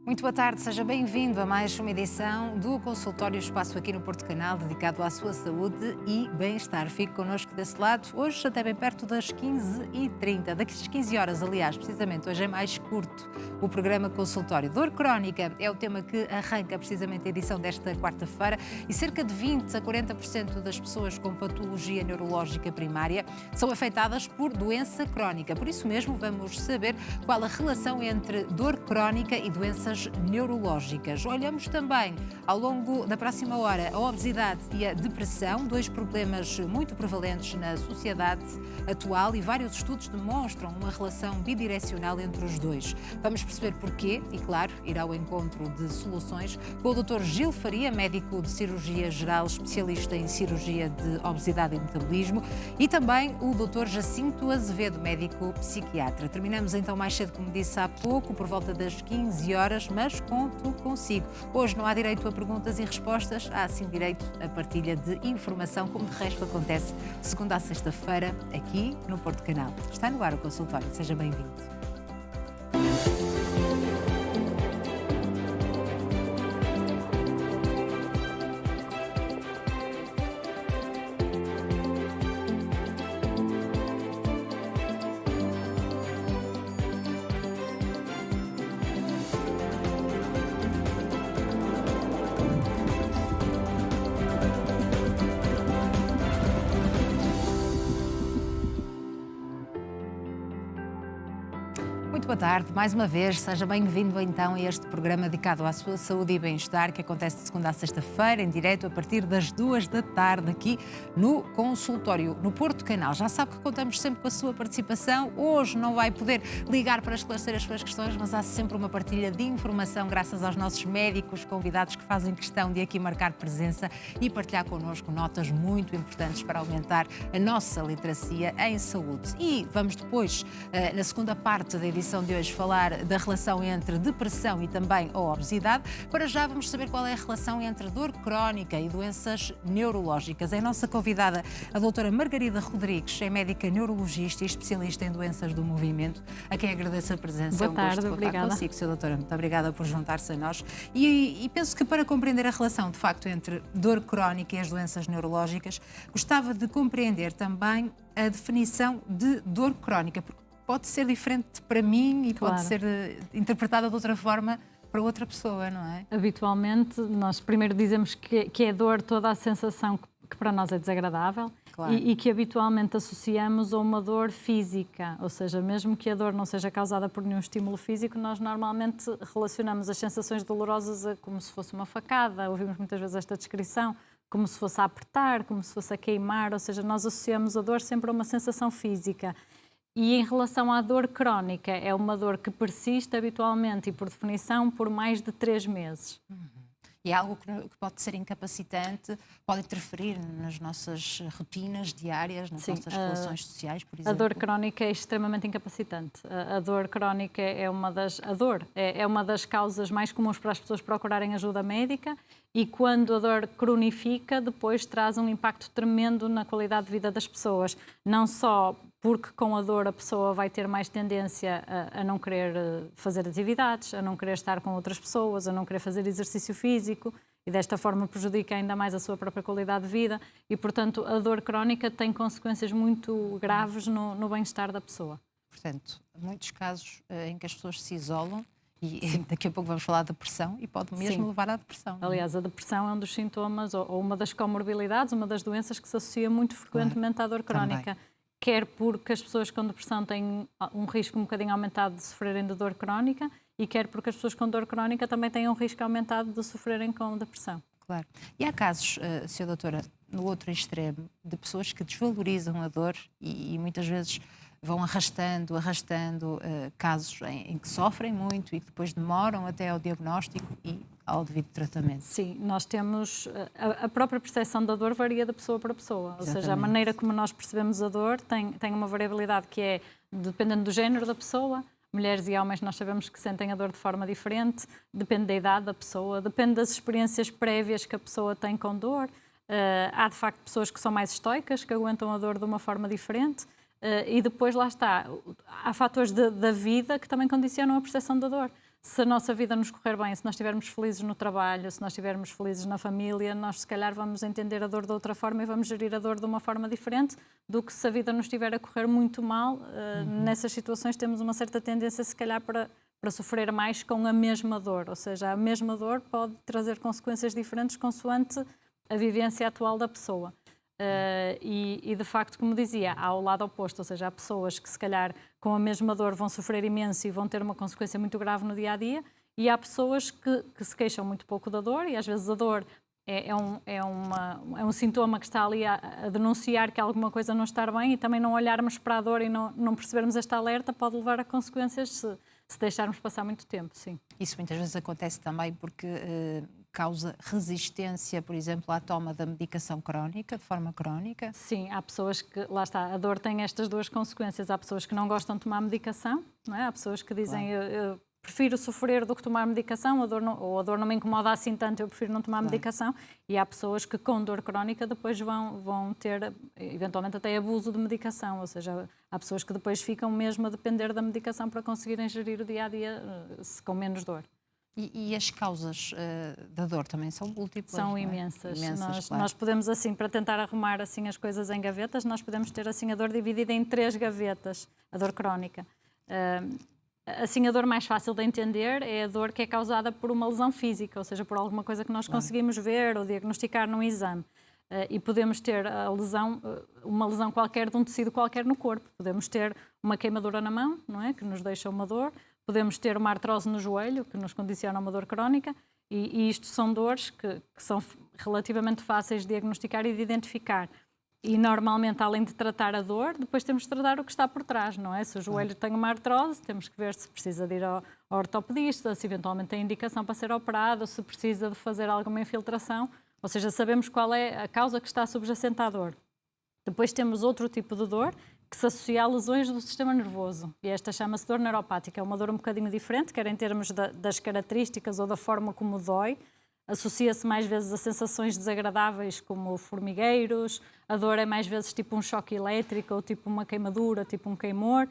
Muito boa tarde, seja bem-vindo a mais uma edição do Consultório Espaço aqui no Porto Canal, dedicado à sua saúde e bem-estar. Fique connosco desse lado, hoje até bem perto das 15h30. Daqui às 15 horas, aliás, precisamente, hoje é mais curto o programa Consultório. Dor crónica é o tema que arranca precisamente a edição desta quarta-feira e cerca de 20 a 40% das pessoas com patologia neurológica primária são afetadas por doença crónica. Por isso mesmo, vamos saber qual a relação entre dor crónica e doenças neurológicas. Olhamos também, ao longo da próxima hora, a obesidade e a depressão, dois problemas muito prevalentes na sociedade atual, e vários estudos demonstram uma relação bidirecional entre os dois. Vamos perceber porquê e, claro, ir ao encontro de soluções com o Dr. Gil Faria, médico de cirurgia geral, especialista em cirurgia de obesidade e metabolismo, e também o Dr. Jacinto Azevedo, médico psiquiatra. Terminamos então mais cedo, como disse há pouco, por volta das 15 horas, mas conto consigo. Hoje não há direito a perguntas e respostas, há sim direito a partilha de informação, como de resto acontece de segunda a sexta-feira aqui no Porto Canal. Está no ar o consultório, seja bem-vindo. Muito boa tarde, mais uma vez, seja bem-vindo então a este programa dedicado à sua saúde e bem-estar, que acontece de segunda a sexta-feira, em direto, a partir das 2 da tarde, aqui no consultório, no Porto Canal. Já sabe que contamos sempre com a sua participação. Hoje não vai poder ligar para esclarecer as suas questões, mas há sempre uma partilha de informação, graças aos nossos médicos convidados que fazem questão de aqui marcar presença e partilhar connosco notas muito importantes para aumentar a nossa literacia em saúde. E vamos depois, na segunda parte da edição de hoje, falar da relação entre depressão e também a obesidade. Para já vamos saber qual é a relação entre dor crónica e doenças neurológicas. É a nossa convidada, a doutora Margarida Rodrigues, é médica neurologista e especialista em doenças do movimento, a quem agradeço a presença. Boa tarde, obrigada. Consigo, Sra. Doutora. Muito obrigada por juntar-se a nós. E penso que para compreender a relação, de facto, entre dor crónica e as doenças neurológicas, gostava de compreender também a definição de dor crónica, porque pode ser diferente para mim e Claro. pode ser interpretada de outra forma para outra pessoa, não é? Habitualmente, nós primeiro dizemos que é dor toda a sensação que para nós é desagradável. Claro. E que habitualmente associamos a uma dor física, ou seja, mesmo que a dor não seja causada por nenhum estímulo físico, nós normalmente relacionamos as sensações dolorosas como se fosse uma facada, ouvimos muitas vezes esta descrição, como se fosse a apertar, como se fosse a queimar, ou seja, nós associamos a dor sempre a uma sensação física. E em relação à dor crónica, é uma dor que persiste habitualmente e, por definição, por mais de 3 meses. E é algo que pode ser incapacitante, pode interferir nas nossas rotinas diárias, nas nossas relações sociais, por exemplo. A dor crónica é extremamente incapacitante. A dor crónica é uma das causas mais comuns para as pessoas procurarem ajuda médica, e quando a dor cronifica, depois traz um impacto tremendo na qualidade de vida das pessoas. Não só porque com a dor a pessoa vai ter mais tendência a não querer fazer atividades, a não querer estar com outras pessoas, a não querer fazer exercício físico, e desta forma prejudica ainda mais a sua própria qualidade de vida, e portanto a dor crónica tem consequências muito graves no bem-estar da pessoa. Portanto, muitos casos em que as pessoas se isolam, e daqui a pouco vamos falar da depressão, e pode mesmo levar à depressão. Aliás, a depressão é um dos sintomas, ou uma das comorbilidades, uma das doenças que se associa muito frequentemente à dor crónica. Também. Quer porque as pessoas com depressão têm um risco um bocadinho aumentado de sofrerem de dor crónica, e quer porque as pessoas com dor crónica também têm um risco aumentado de sofrerem com depressão. Claro. E há casos, Sra. Doutora, no outro extremo, de pessoas que desvalorizam a dor e muitas vezes vão arrastando casos em que sofrem muito e que depois demoram até ao diagnóstico e ao devido tratamento. Sim, nós temos... A própria percepção da dor varia de pessoa para pessoa. Exatamente. Ou seja, a maneira como nós percebemos a dor tem uma variabilidade que é dependendo do género da pessoa. Mulheres e homens nós sabemos que sentem a dor de forma diferente, depende da idade da pessoa, depende das experiências prévias que a pessoa tem com dor. Há de facto pessoas que são mais estoicas, que aguentam a dor de uma forma diferente. E depois, lá está, há fatores da vida que também condicionam a percepção da dor. Se a nossa vida nos correr bem, se nós estivermos felizes no trabalho, se nós estivermos felizes na família, nós se calhar vamos entender a dor de outra forma e vamos gerir a dor de uma forma diferente do que se a vida nos estiver a correr muito mal. Nessas situações temos uma certa tendência, se calhar, para sofrer mais com a mesma dor. Ou seja, a mesma dor pode trazer consequências diferentes consoante a vivência atual da pessoa. E de facto, como dizia, há o lado oposto, ou seja, há pessoas que se calhar com a mesma dor vão sofrer imenso e vão ter uma consequência muito grave no dia-a-dia, e há pessoas que se queixam muito pouco da dor, e às vezes a dor é um sintoma que está ali a denunciar que alguma coisa não está bem, e também não olharmos para a dor e não percebermos esta alerta pode levar a consequências se deixarmos passar muito tempo, sim. Isso muitas vezes acontece também porque causa resistência, por exemplo, à toma da medicação crónica, de forma crónica? Sim, há pessoas que, lá está, a dor tem estas duas consequências. Há pessoas que não gostam de tomar medicação, não é? Há pessoas que dizem, claro, eu prefiro sofrer do que tomar medicação, a dor não me incomoda assim tanto, eu prefiro não tomar medicação. E há pessoas que com dor crónica depois vão ter, eventualmente, até abuso de medicação, ou seja, há pessoas que depois ficam mesmo a depender da medicação para conseguirem gerir o dia-a-dia com menos dor. E as causas da dor também são múltiplas? São imensas. Claro. Nós podemos, assim, para tentar arrumar assim as coisas em gavetas, nós podemos ter assim a dor dividida em 3 gavetas, a dor crónica. Assim, a dor mais fácil de entender é a dor que é causada por uma lesão física, ou seja, por alguma coisa que nós conseguimos ver ou diagnosticar num exame. E podemos ter uma lesão qualquer de um tecido qualquer no corpo. Podemos ter uma queimadura na mão, não é? Que nos deixa uma dor. Podemos ter uma artrose no joelho, que nos condiciona uma dor crónica. E isto são dores que são relativamente fáceis de diagnosticar e de identificar. E normalmente, além de tratar a dor, depois temos de tratar o que está por trás, não é? Se o joelho tem uma artrose, ttemos que ver se precisa de ir ao ortopedista, se eventualmente tem indicação para ser operado, se precisa de fazer alguma infiltração. Ou seja, sabemos qual é a causa que está subjacente à dor. Depois temos outro tipo de dor que se associa a lesões do sistema nervoso. E esta chama-se dor neuropática. É uma dor um bocadinho diferente, quer em termos das características ou da forma como dói. Associa-se mais vezes a sensações desagradáveis como formigueiros. A dor é mais vezes tipo um choque elétrico ou tipo uma queimadura, tipo um queimor.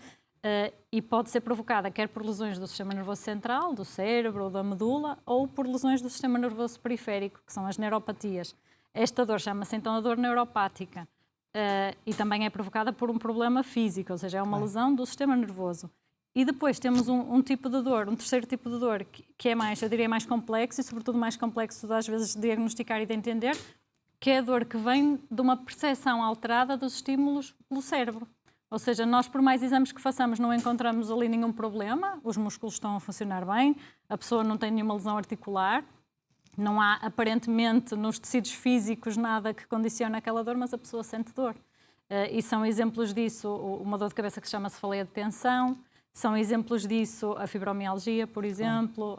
E pode ser provocada quer por lesões do sistema nervoso central, do cérebro ou da medula, ou por lesões do sistema nervoso periférico, que são as neuropatias. Esta dor chama-se então a dor neuropática e também é provocada por um problema físico, ou seja, é uma lesão do sistema nervoso. E depois temos um tipo de dor, um terceiro tipo de dor, que é mais, eu diria, mais complexo e sobretudo mais complexo de às vezes de diagnosticar e de entender, que é a dor que vem de uma percepção alterada dos estímulos pelo cérebro. Ou seja, nós por mais exames que façamos não encontramos ali nenhum problema, os músculos estão a funcionar bem, a pessoa não tem nenhuma lesão articular, não há aparentemente nos tecidos físicos nada que condicione aquela dor, mas a pessoa sente dor. E são exemplos disso uma dor de cabeça que se chama cefaleia de tensão, são exemplos disso a fibromialgia, por exemplo,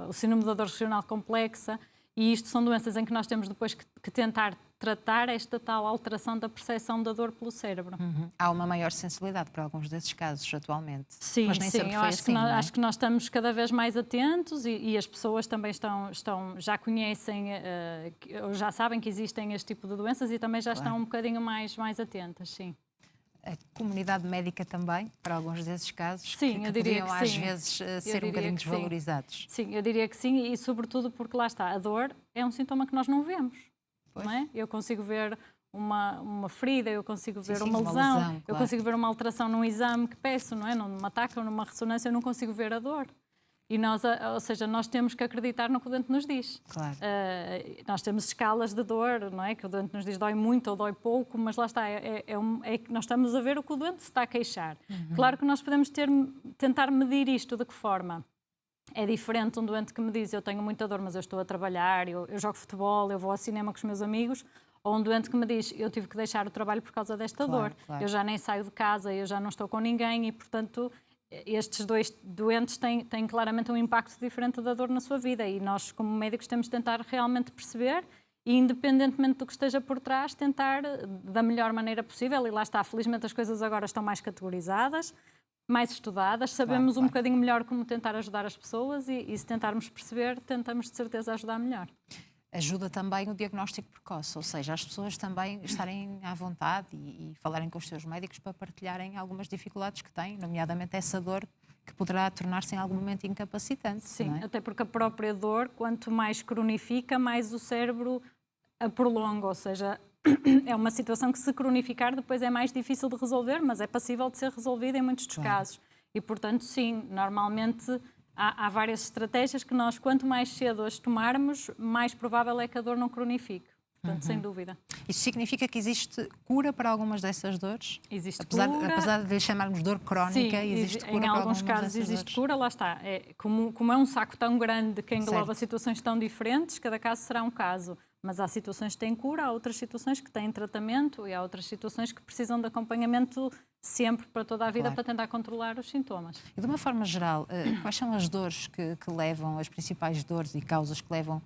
o síndrome da dor regional complexa, e isto são doenças em que nós temos depois que tentar tratar esta tal alteração da percepção da dor pelo cérebro. Há uma maior sensibilidade para alguns desses casos atualmente. Sim, mas nem sempre foi assim, não é? Acho que nós estamos cada vez mais atentos e as pessoas também já conhecem, ou já sabem que existem este tipo de doenças e também já estão um bocadinho mais atentas, sim. A comunidade médica também, para alguns desses casos, sim, que podiam às vezes ser um bocadinho desvalorizados. Sim, eu diria que sim, e sobretudo porque lá está, a dor é um sintoma que nós não vemos, não é? Eu consigo ver uma ferida, eu consigo ver uma lesão, eu consigo ver uma alteração num exame que peço, não é? Numa taca ou numa ressonância, eu não consigo ver a dor. E nós, ou seja, nós temos que acreditar no que o doente nos diz. Claro. Nós temos escalas de dor, não é? Que o doente nos diz dói muito ou dói pouco, mas lá está, nós estamos a ver o que o doente se está a queixar. Claro que nós podemos tentar medir isto de que forma. É diferente um doente que me diz eu tenho muita dor, mas eu estou a trabalhar, eu jogo futebol, eu vou ao cinema com os meus amigos, ou um doente que me diz eu tive que deixar o trabalho por causa desta dor. Eu já nem saio de casa, eu já não estou com ninguém e, portanto, estes dois doentes têm claramente um impacto diferente da dor na sua vida e nós, como médicos, temos de tentar realmente perceber e, independentemente do que esteja por trás, tentar da melhor maneira possível. E lá está, felizmente as coisas agora estão mais categorizadas, mais estudadas, sabemos um bocadinho melhor como tentar ajudar as pessoas e se tentarmos perceber, tentamos de certeza ajudar melhor. ajuda também o diagnóstico precoce, ou seja, as pessoas também estarem à vontade e falarem com os seus médicos para partilharem algumas dificuldades que têm, nomeadamente essa dor que poderá tornar-se em algum momento incapacitante. Sim, não é? até porque a própria dor, quanto mais cronifica, mais o cérebro a prolonga, ou seja, é uma situação que, se cronificar, depois é mais difícil de resolver, mas é passível de ser resolvida em muitos dos casos. E, portanto, sim, normalmente há várias estratégias que nós, quanto mais cedo as tomarmos, mais provável é que a dor não cronifique. Portanto, sem dúvida. Isso significa que existe cura para algumas dessas dores? Existe Apesar cura. de lhe chamarmos dor crónica, Sim, existe cura em para alguns algumas casos dessas existe dores? cura, lá está. Como é um saco tão grande que engloba Certo. situações tão diferentes, cada caso será um caso. Mas há situações que têm cura, há outras situações que têm tratamento e há outras situações que precisam de acompanhamento sempre, para toda a vida, Claro. para tentar controlar os sintomas. E de uma forma geral, quais são as dores que levam, as principais dores e causas que levam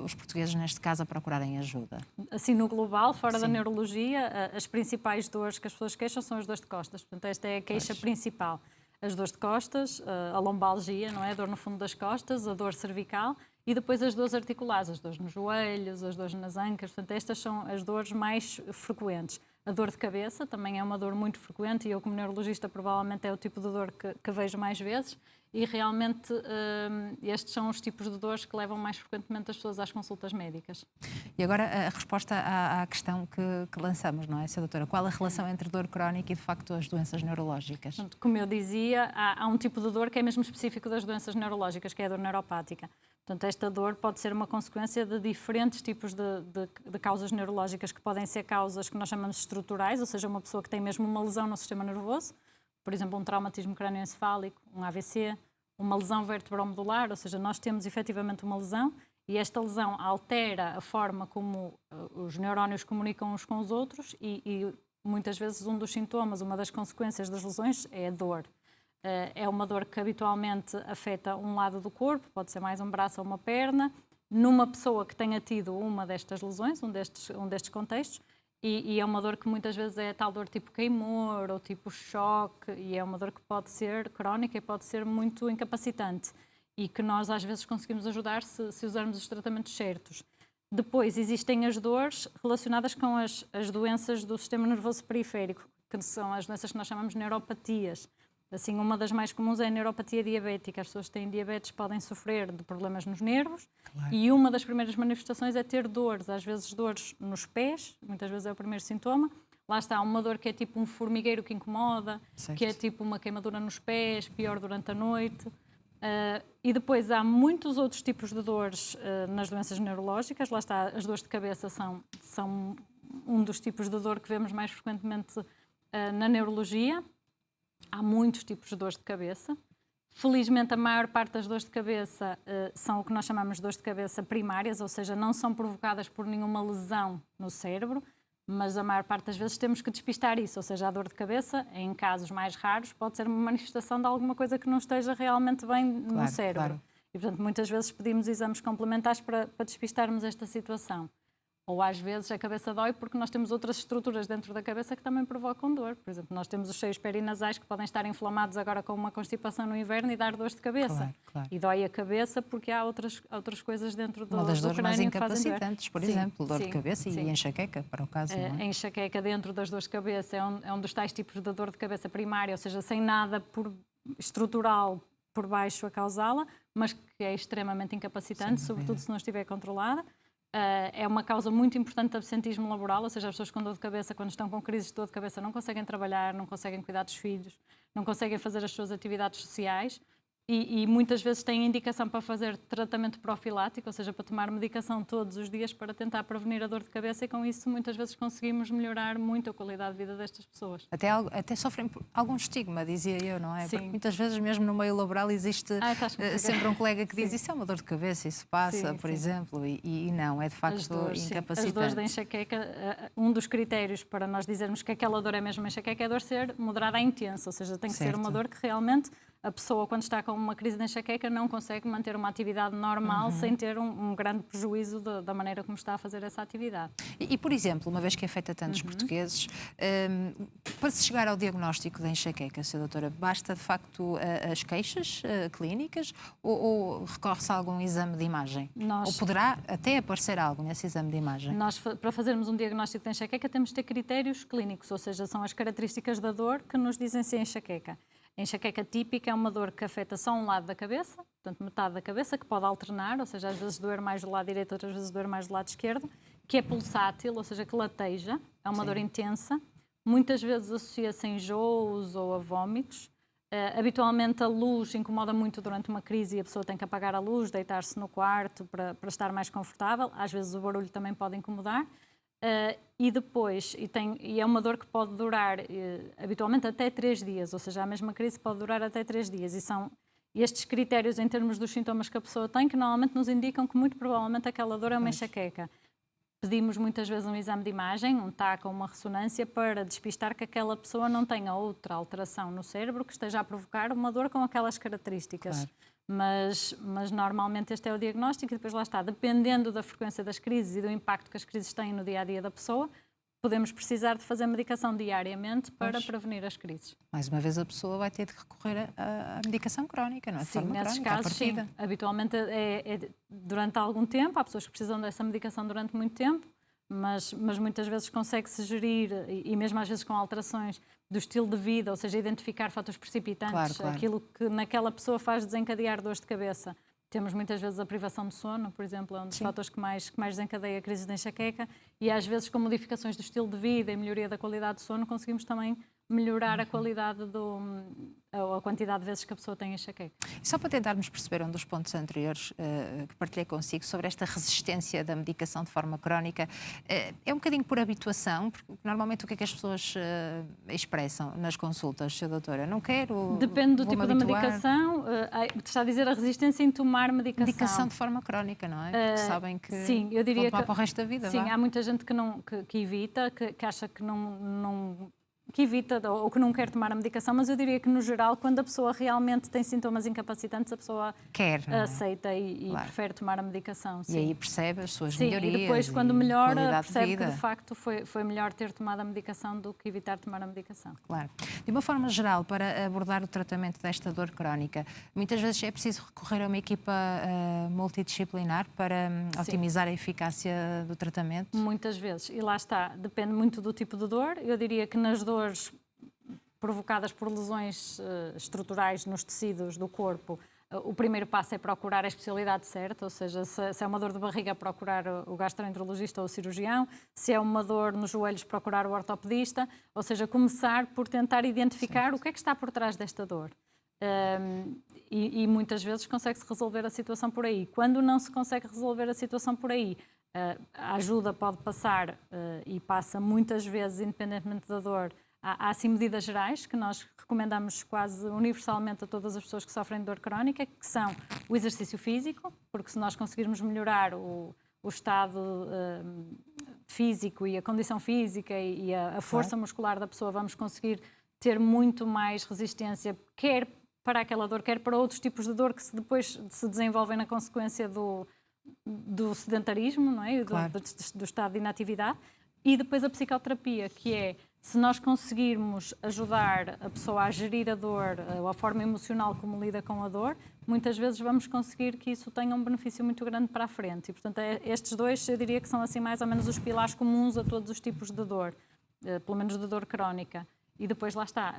os portugueses, neste caso, a procurarem ajuda? Assim, no global, fora da Sim. neurologia, as principais dores que as pessoas queixam são as dores de costas. Portanto, esta é a queixa principal. As dores de costas, a lombalgia, não é? A dor no fundo das costas, a dor cervical e depois as dores articulares, as dores nos joelhos, as dores nas ancas. Portanto, estas são as dores mais frequentes. A dor de cabeça também é uma dor muito frequente e eu, como neurologista, provavelmente é o tipo de dor que vejo mais vezes. E realmente estes são os tipos de dores que levam mais frequentemente as pessoas às consultas médicas. E agora a resposta à questão que lançamos, não é, Sra. Doutora? Qual a relação entre dor crónica e, de facto, as doenças neurológicas? Portanto, como eu dizia, há um tipo de dor que é mesmo específico das doenças neurológicas, que é a dor neuropática. Portanto, esta dor pode ser uma consequência de diferentes tipos de causas neurológicas, que podem ser causas que nós chamamos estruturais, ou seja, uma pessoa que tem mesmo uma lesão no sistema nervoso, por exemplo, um traumatismo crânioencefálico, um AVC, uma lesão vertebromedular, ou seja, nós temos efetivamente uma lesão e esta lesão altera a forma como os neurónios comunicam uns com os outros e muitas vezes um dos sintomas, uma das consequências das lesões é a dor. É uma dor que habitualmente afeta um lado do corpo, pode ser mais um braço ou uma perna, numa pessoa que tenha tido uma destas lesões, um destes contextos, e é uma dor que muitas vezes é tal dor tipo queimor ou tipo choque, e é uma dor que pode ser crónica e pode ser muito incapacitante e que nós às vezes conseguimos ajudar se usarmos os tratamentos certos. Depois existem as dores relacionadas com as doenças do sistema nervoso periférico, que são as doenças que nós chamamos de neuropatias. Assim, uma das mais comuns é a neuropatia diabética. As pessoas que têm diabetes podem sofrer de problemas nos nervos. Claro. E uma das primeiras manifestações é ter dores, às vezes dores nos pés, muitas vezes é o primeiro sintoma. Lá está, uma dor que é tipo um formigueiro que incomoda, certo, que é tipo uma queimadura nos pés, pior durante a noite. E depois há muitos outros tipos de dores nas doenças neurológicas. Lá está, as dores de cabeça são um dos tipos de dor que vemos mais frequentemente na neurologia. Há muitos tipos de dores de cabeça. Felizmente, a maior parte das dores de cabeça são o que nós chamamos de dores de cabeça primárias, ou seja, não são provocadas por nenhuma lesão no cérebro, mas a maior parte das vezes temos que despistar isso, ou seja, a dor de cabeça, em casos mais raros, pode ser uma manifestação de alguma coisa que não esteja realmente bem no cérebro. Claro. E, portanto, muitas vezes pedimos exames complementares para despistarmos esta situação. Ou às vezes a cabeça dói porque nós temos outras estruturas dentro da cabeça que também provocam dor. Por exemplo, nós temos os seios perinasais que podem estar inflamados agora com uma constipação no inverno e dar dores de cabeça. Claro, claro. E dói a cabeça porque há outras coisas dentro do crânio. Uma das dores mais incapacitantes, por exemplo, dor de cabeça e enxaqueca, para o caso. A enxaqueca dentro das dores de cabeça é um dos tais tipos de dor de cabeça primária, ou seja, sem nada estrutural por baixo a causá-la, mas que é extremamente incapacitante, sobretudo se não estiver controlada. É uma causa muito importante de absentismo laboral, ou seja, as pessoas com dor de cabeça, quando estão com crises de dor de cabeça, não conseguem trabalhar, não conseguem cuidar dos filhos, não conseguem fazer as suas atividades sociais e muitas vezes têm indicação para fazer tratamento profilático, ou seja, para tomar medicação todos os dias para tentar prevenir a dor de cabeça e com isso muitas vezes conseguimos melhorar muito a qualidade de vida destas pessoas. Até sofrem algum estigma, dizia eu, não é? Sim. Porque muitas vezes mesmo no meio laboral existe sempre um colega que diz isso é uma dor de cabeça, isso passa, por exemplo, e não, é de facto incapacitante. As dores da enxaqueca, um dos critérios para nós dizermos que aquela dor é mesmo enxaqueca é a dor ser moderada a intensa, ou seja, tem que ser uma dor que realmente a pessoa, quando está com uma crise de enxaqueca, não consegue manter uma atividade normal sem ter um grande prejuízo da maneira como está a fazer essa atividade. E, por exemplo, uma vez que é feita a tantos portugueses, para se chegar ao diagnóstico da enxaqueca, Sra. Doutora, basta de facto as queixas clínicas ou recorre-se a algum exame de imagem? Ou poderá até aparecer algo nesse exame de imagem? Nós, para fazermos um diagnóstico de enxaqueca, temos de ter critérios clínicos, ou seja, são as características da dor que nos dizem se é enxaqueca. A enxaqueca típica é uma dor que afeta só um lado da cabeça, portanto metade da cabeça, que pode alternar, ou seja, às vezes doer mais do lado direito, outras vezes doer mais do lado esquerdo, que é pulsátil, ou seja, que lateja, é uma dor intensa, muitas vezes associa-se a enjoos ou a vómitos. Habitualmente a luz incomoda muito durante uma crise e a pessoa tem que apagar a luz, deitar-se no quarto para estar mais confortável, às vezes o barulho também pode incomodar. E depois, e é uma dor que pode durar habitualmente até 3 dias, ou seja, a mesma crise pode durar até 3 dias. E são estes critérios em termos dos sintomas que a pessoa tem que normalmente nos indicam que muito provavelmente aquela dor é uma enxaqueca. Pedimos muitas vezes um exame de imagem, um TAC ou uma ressonância para despistar que aquela pessoa não tenha outra alteração no cérebro que esteja a provocar uma dor com aquelas características. Claro. Mas normalmente este é o diagnóstico e depois lá está, dependendo da frequência das crises e do impacto que as crises têm no dia-a-dia da pessoa, podemos precisar de fazer medicação diariamente para prevenir as crises. Mais uma vez a pessoa vai ter de recorrer à medicação crónica, não é? Sim, nesses casos, sim. Habitualmente durante algum tempo, há pessoas que precisam dessa medicação durante muito tempo, mas muitas vezes consegue-se gerir, e mesmo às vezes com alterações do estilo de vida, ou seja, identificar fatores precipitantes, aquilo que naquela pessoa faz desencadear dores de cabeça. Temos muitas vezes a privação de sono, por exemplo, é um dos fatores que mais desencadeia a crise de enxaqueca, e às vezes com modificações do estilo de vida e melhoria da qualidade de sono conseguimos também melhorar a qualidade a quantidade de vezes que a pessoa tem enxaqueca. Só para tentarmos perceber um dos pontos anteriores que partilhei consigo sobre esta resistência da medicação de forma crónica, é um bocadinho por habituação, porque normalmente o que é que as pessoas expressam nas consultas, Sra. Doutora? Não quero. Depende do tipo da medicação. Está a dizer a resistência em tomar medicação. Medicação de forma crónica, não é? Porque sabem que sim, eu diria vão tomar para o resto da vida. Sim, há muita gente que evita, que acha que não que evita ou que não quer tomar a medicação, mas eu diria que, no geral, quando a pessoa realmente tem sintomas incapacitantes, a pessoa aceita e prefere tomar a medicação. Sim. E aí percebe as suas melhorias. E depois, quando melhora, percebe que, de facto, foi melhor ter tomado a medicação do que evitar tomar a medicação. Claro. De uma forma geral, para abordar o tratamento desta dor crónica, muitas vezes é preciso recorrer a uma equipa multidisciplinar para otimizar a eficácia do tratamento? Muitas vezes. E lá está. Depende muito do tipo de dor. Eu diria que nas dores provocadas por lesões estruturais nos tecidos do corpo, o primeiro passo é procurar a especialidade certa, ou seja, se é uma dor de barriga, procurar o gastroenterologista ou o cirurgião, se é uma dor nos joelhos, procurar o ortopedista, ou seja, começar por tentar identificar o que é que está por trás desta dor. E muitas vezes consegue-se resolver a situação por aí. Quando não se consegue resolver a situação por aí, a ajuda pode passar e passa muitas vezes, independentemente da dor. Há assim medidas gerais que nós recomendamos quase universalmente a todas as pessoas que sofrem de dor crónica, que são o exercício físico, porque se nós conseguirmos melhorar o estado físico e a condição física e a força muscular da pessoa, vamos conseguir ter muito mais resistência, quer para aquela dor, quer para outros tipos de dor que depois se desenvolvem na consequência do sedentarismo, não é? Do estado de inatividade. E depois a psicoterapia, que é, se nós conseguirmos ajudar a pessoa a gerir a dor, ou a forma emocional como lida com a dor, muitas vezes vamos conseguir que isso tenha um benefício muito grande para a frente. E, portanto, estes dois, eu diria que são assim mais ou menos os pilares comuns a todos os tipos de dor, pelo menos de dor crónica. E depois lá está,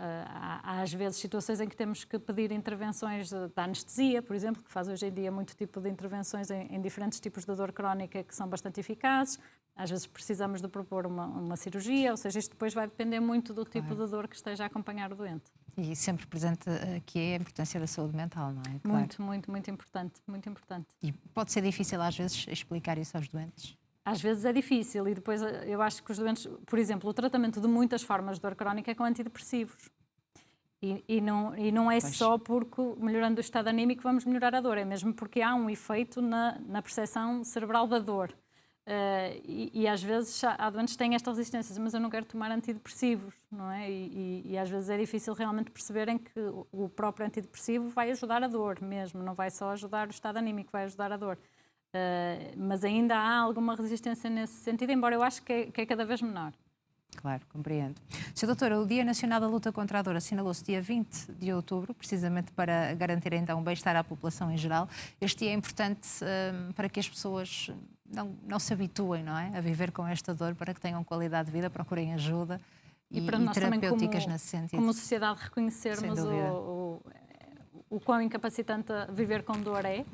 há às vezes situações em que temos que pedir intervenções da anestesia, por exemplo, que faz hoje em dia muito tipo de intervenções em diferentes tipos de dor crónica que são bastante eficazes. Às vezes precisamos de propor uma cirurgia, ou seja, isto depois vai depender muito do tipo de dor que esteja a acompanhar o doente. E sempre presente aqui é a importância da saúde mental, não é? Claro. Muito importante, muito importante. E pode ser difícil às vezes explicar isso aos doentes? Às vezes é difícil e depois eu acho que os doentes, por exemplo, o tratamento de muitas formas de dor crónica é com antidepressivos. E não é só porque melhorando o estado anímico vamos melhorar a dor, é mesmo porque há um efeito na percepção cerebral da dor. E às vezes há doentes que têm esta resistência, mas eu não quero tomar antidepressivos, não é? E às vezes é difícil realmente perceberem que o próprio antidepressivo vai ajudar a dor mesmo, não vai só ajudar o estado anímico, vai ajudar a dor. Mas ainda há alguma resistência nesse sentido, embora eu acho que é cada vez menor. Claro, compreendo. Sr. Doutora, o Dia Nacional da Luta contra a Dor assinalou-se dia 20 de outubro, precisamente para garantir então o bem-estar à população em geral. Este dia é importante para que as pessoas não se habituem, não é, a viver com esta dor, para que tenham qualidade de vida, procurem ajuda e para nós terapêuticas também, nesse sentido. como sociedade, reconhecermos o quão incapacitante viver com dor é.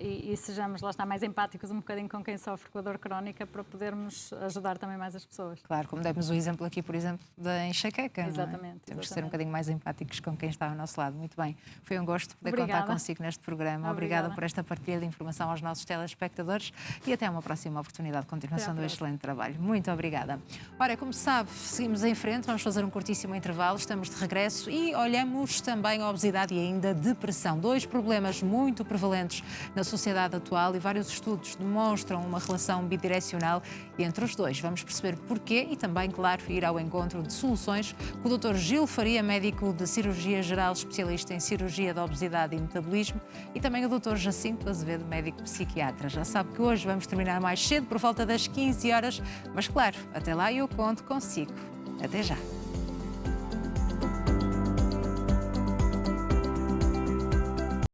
E sejamos, lá está, mais empáticos um bocadinho com quem sofre com a dor crónica para podermos ajudar também mais as pessoas. Claro, como demos o exemplo aqui, por exemplo, da enxaqueca. Exatamente. Temos de ser um bocadinho mais empáticos com quem está ao nosso lado. Muito bem. Foi um gosto poder Obrigada. contar consigo neste programa. Obrigada por esta partilha de informação aos nossos telespectadores e até uma próxima oportunidade de continuação do excelente trabalho. Muito obrigada. Ora, como sabe, seguimos em frente, vamos fazer um curtíssimo intervalo, estamos de regresso e olhamos também a obesidade e ainda a depressão. 2 problemas muito prevalentes na sociedade atual e vários estudos demonstram uma relação bidirecional entre os dois. Vamos perceber porquê e também, claro, ir ao encontro de soluções com o Dr. Gil Faria, médico de cirurgia geral, especialista em cirurgia de obesidade e metabolismo, e também o Dr. Jacinto Azevedo, médico psiquiatra. Já sabe que hoje vamos terminar mais cedo, por volta das 15 horas, mas claro, até lá eu conto consigo. Até já!